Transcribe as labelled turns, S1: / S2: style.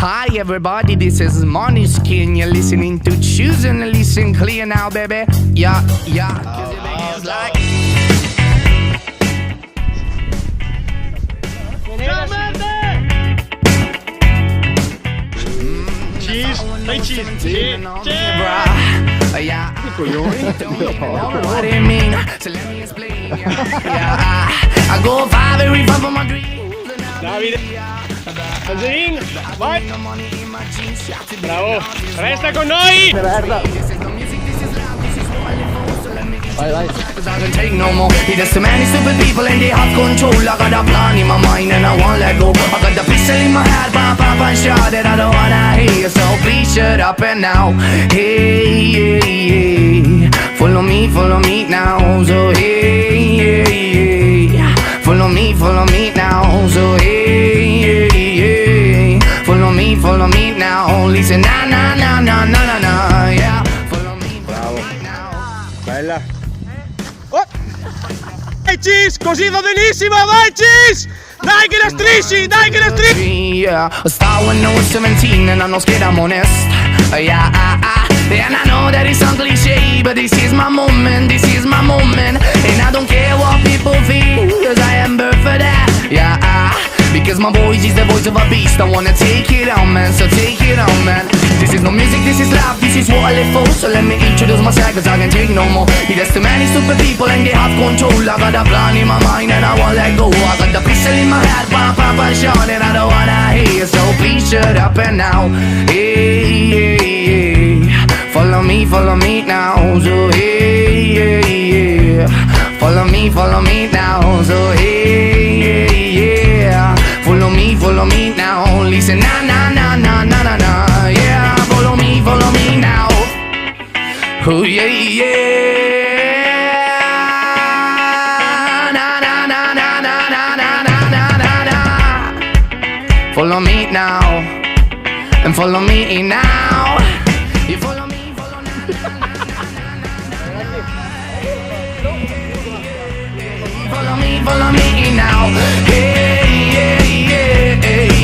S1: Hi everybody, this is Måneskin. You're listening to Choosing to Listen Clear now, baby. Yeah, yeah. Cause your baby is like.
S2: Cheese, fai cheese, cheese,
S1: Yeah. What do you mean? So let me explain. Yeah, I go five every five for my dreams.
S2: Davide, Angelin, vai! Bravo, resta con noi!
S3: Vai, vai.
S1: Cause I can take no more. There's too many stupid people and they have control. I got a plan in my mind and I won't let go. I got the pistol in my head, pop, pop, and shot that I don't wanna hear. So please shut up and now. Hey, yeah, yeah. Follow me now. So hey, yeah, yeah. Follow me now. So hey, yeah, yeah. Follow me now. Listen, na na na na na na na. Yeah. Follow me now.
S2: Bella! Oh. Vai Cheese, così va benissimo, vai Cheese! Dai che la strisci, dai che la strisci!
S1: Yeah, a star when I was 17 and I'm not scared, I'm honest. Yeah, and I know that it's some cliche, but this is my moment, and I don't care what people feel, cause I am birthed for that. Yeah, because my voice is the voice of a beast. I wanna take it on, man, so take it on, man. This is no music, this is life, this is what I live for. So let me introduce myself, cause I can take no more. There's too many stupid people and they have control. I got a plan in my mind and I won't let go. I got the pistol in my head, pop, pop, and shot, and I don't wanna hear. So please shut up and now. Hey, hey, hey. Follow me now. So hey, hey, yeah. Follow me now. So hey, hey, yeah. Follow me now. Listen, na na na na na na na. Yeah, follow me now. Oh yeah, yeah. Na na na na na na na na na na. Follow me now, and follow me now. You follow me now. Follow me now. Hey, yeah, yeah, hey.